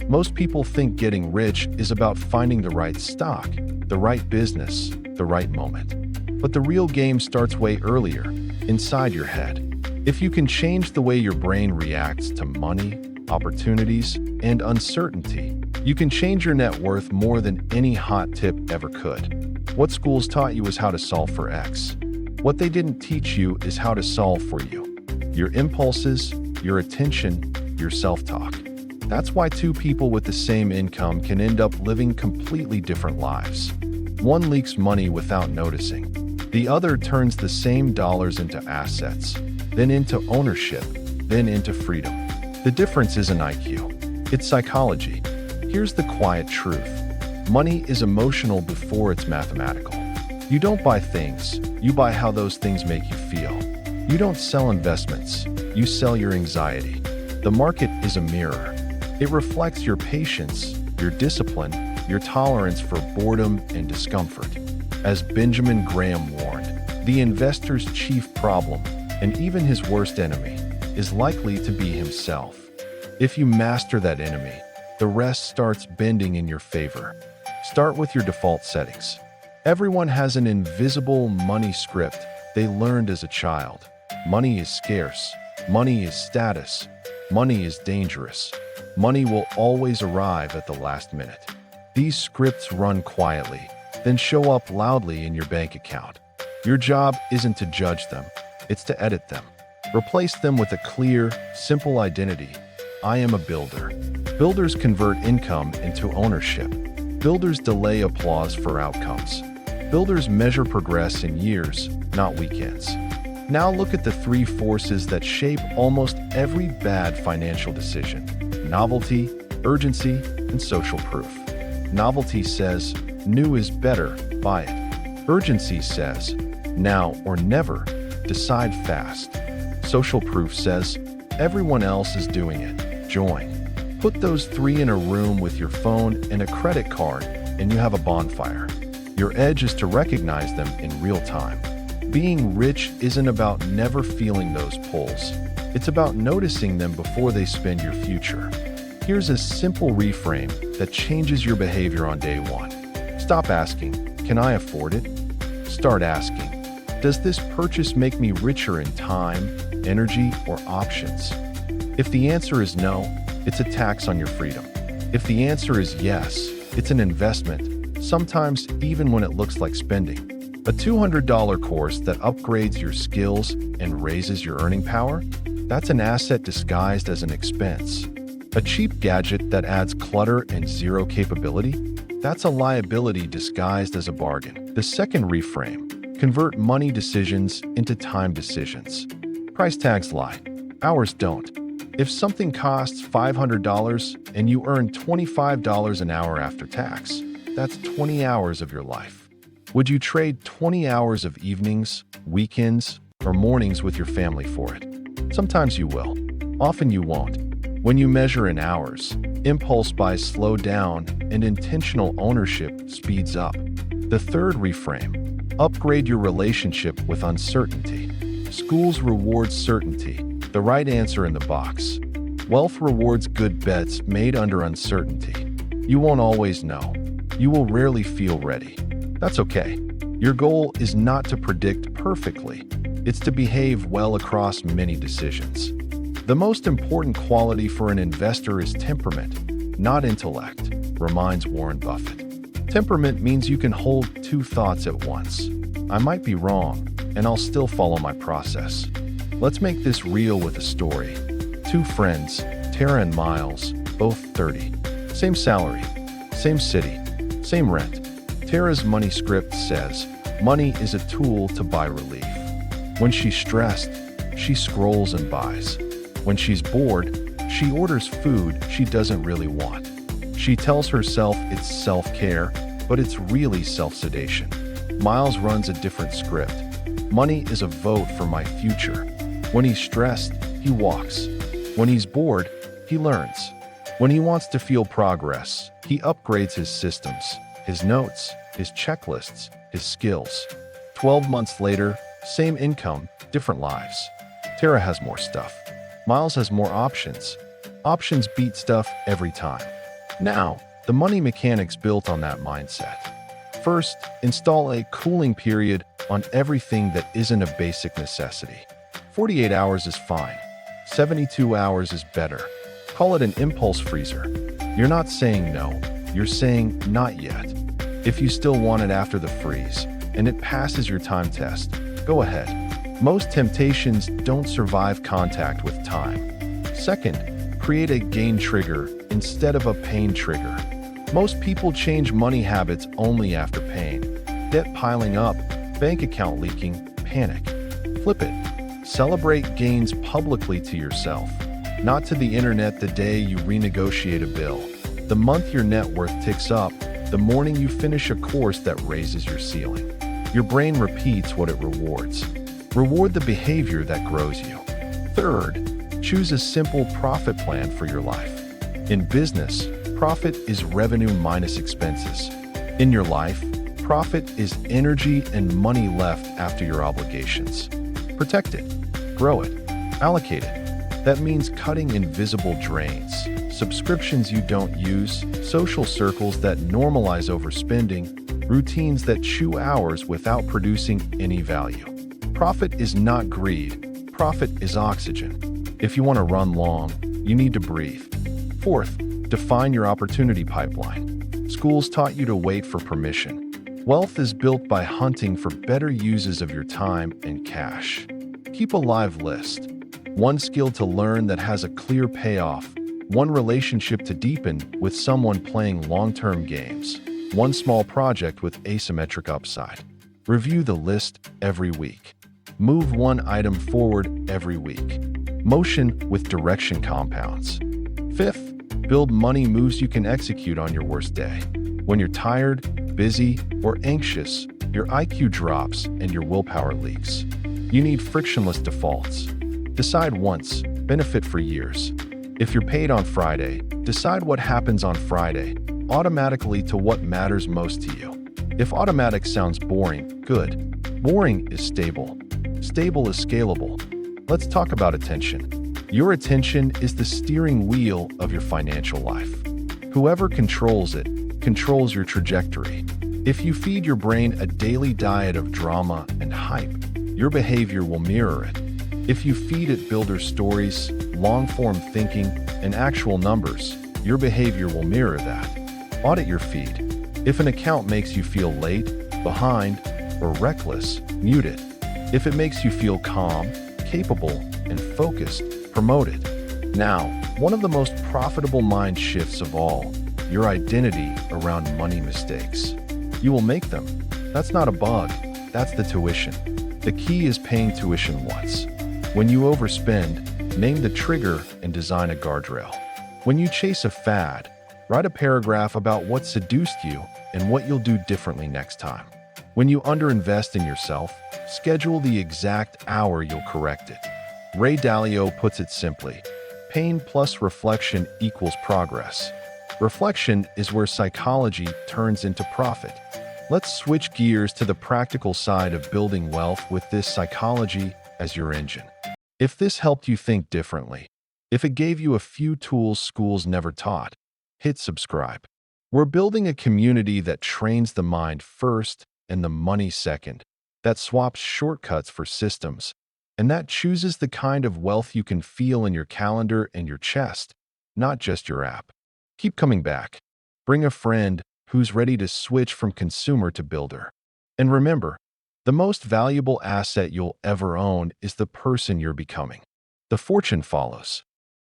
Most people think getting rich is about finding the right stock, the right business, the right moment. But the real game starts way earlier, inside your head. If you can change the way your brain reacts to money, opportunities, and uncertainty, you can change your net worth more than any hot tip ever could. What schools taught you is how to solve for X. What they didn't teach you is how to solve for you. Your impulses, your attention, your self-talk. That's why two people with the same income can end up living completely different lives. One leaks money without noticing. The other turns the same dollars into assets, then into ownership, then into freedom. The difference isn't IQ, it's psychology. Here's the quiet truth. Money is emotional before it's mathematical. You don't buy things, you buy how those things make you feel. You don't sell investments, you sell your anxiety. The market is a mirror. It reflects your patience, your discipline, your tolerance for boredom and discomfort. As Benjamin Graham warned, the investor's chief problem, and even his worst enemy, is likely to be himself. If you master that enemy, the rest starts bending in your favor. Start with your default settings. Everyone has an invisible money script they learned as a child. Money is scarce. Money is status. Money is dangerous. Money will always arrive at the last minute. These scripts run quietly, then show up loudly in your bank account. Your job isn't to judge them, it's to edit them. Replace them with a clear, simple identity. I am a builder. Builders convert income into ownership. Builders delay applause for outcomes. Builders measure progress in years, not weekends. Now look at the three forces that shape almost every bad financial decision: novelty, urgency, and social proof. Novelty says, new is better, buy it. Urgency says, now or never, decide fast. Social proof says, everyone else is doing it, join. Put those three in a room with your phone and a credit card, and you have a bonfire. Your edge is to recognize them in real time. Being rich isn't about never feeling those pulls. It's about noticing them before they spend your future. Here's a simple reframe that changes your behavior on day one. Stop asking, can I afford it? Start asking, does this purchase make me richer in time, energy, or options? If the answer is no, it's a tax on your freedom. If the answer is yes, it's an investment, sometimes even when it looks like spending. A $200 course that upgrades your skills and raises your earning power? That's an asset disguised as an expense. A cheap gadget that adds clutter and zero capability? That's a liability disguised as a bargain. The second reframe: convert money decisions into time decisions. Price tags lie. Ours don't. If something costs $500 and you earn $25 an hour after tax, that's 20 hours of your life. Would you trade 20 hours of evenings, weekends, or mornings with your family for it? Sometimes you will. Often you won't. When you measure in hours, impulse buys slow down and intentional ownership speeds up. The third reframe: upgrade your relationship with uncertainty. Schools reward certainty, the right answer in the box. Wealth rewards good bets made under uncertainty. You won't always know. You will rarely feel ready. That's okay. Your goal is not to predict perfectly. It's to behave well across many decisions. The most important quality for an investor is temperament, not intellect, reminds Warren Buffett. Temperament means you can hold two thoughts at once. I might be wrong, and I'll still follow my process. Let's make this real with a story. Two friends, Tara and Miles, both 30. Same salary, same city, same rent. Tara's money script says, money is a tool to buy relief. When she's stressed, she scrolls and buys. When she's bored, she orders food she doesn't really want. She tells herself it's self-care, but it's really self-sedation. Miles runs a different script. Money is a vote for my future. When he's stressed, he walks. When he's bored, he learns. When he wants to feel progress, he upgrades his systems, his notes, his checklists, his skills. 12 months later, same income, different lives. Tara has more stuff. Miles has more options. Options beat stuff every time. Now, the money mechanics built on that mindset. First, install a cooling period on everything that isn't a basic necessity. 48 hours is fine. 72 hours is better. Call it an impulse freezer. You're not saying no, you're saying not yet. If you still want it after the freeze, and it passes your time test, go ahead. Most temptations don't survive contact with time. Second, create a gain trigger instead of a pain trigger. Most people change money habits only after pain. Debt piling up, bank account leaking, panic. Flip it. Celebrate gains publicly to yourself, not to the internet the day you renegotiate a bill. The month your net worth ticks up, the morning you finish a course that raises your ceiling. Your brain repeats what it rewards. Reward the behavior that grows you. Third, choose a simple profit plan for your life. In business, profit is revenue minus expenses. In your life, profit is energy and money left after your obligations. Protect it, grow it, allocate it. That means cutting invisible drains, subscriptions you don't use, social circles that normalize overspending, routines that chew hours without producing any value. Profit is not greed. Profit is oxygen. If you want to run long, you need to breathe. Fourth, define your opportunity pipeline. Schools taught you to wait for permission. Wealth is built by hunting for better uses of your time and cash. Keep a live list. One skill to learn that has a clear payoff. One relationship to deepen with someone playing long-term games. One small project with asymmetric upside. Review the list every week. Move one item forward every week. Motion with direction compounds. Fifth, build money moves you can execute on your worst day. When you're tired, busy, or anxious, your IQ drops and your willpower leaks. You need frictionless defaults. Decide once, benefit for years. If you're paid on Friday, decide what happens on Friday, automatically to what matters most to you. If automatic sounds boring, good. Boring is stable. Stable is scalable. Let's talk about attention. Your attention is the steering wheel of your financial life. Whoever controls it, controls your trajectory. If you feed your brain a daily diet of drama and hype, your behavior will mirror it. If you feed it builder stories, long-form thinking, and actual numbers, your behavior will mirror that. Audit your feed. If an account makes you feel late, behind, or reckless, mute it. If it makes you feel calm, capable, and focused, promote it. Now, one of the most profitable mind shifts of all, your identity around money mistakes. You will make them. That's not a bug, that's the tuition. The key is paying tuition once. When you overspend, name the trigger and design a guardrail. When you chase a fad, write a paragraph about what seduced you and what you'll do differently next time. When you underinvest in yourself, schedule the exact hour you'll correct it. Ray Dalio puts it simply, pain plus reflection equals progress. Reflection is where psychology turns into profit. Let's switch gears to the practical side of building wealth with this psychology as your engine. If this helped you think differently, if it gave you a few tools schools never taught, hit subscribe. We're building a community that trains the mind first and the money second, that swaps shortcuts for systems, and that chooses the kind of wealth you can feel in your calendar and your chest, not just your app. Keep coming back. Bring a friend who's ready to switch from consumer to builder. And remember, the most valuable asset you'll ever own is the person you're becoming. The fortune follows.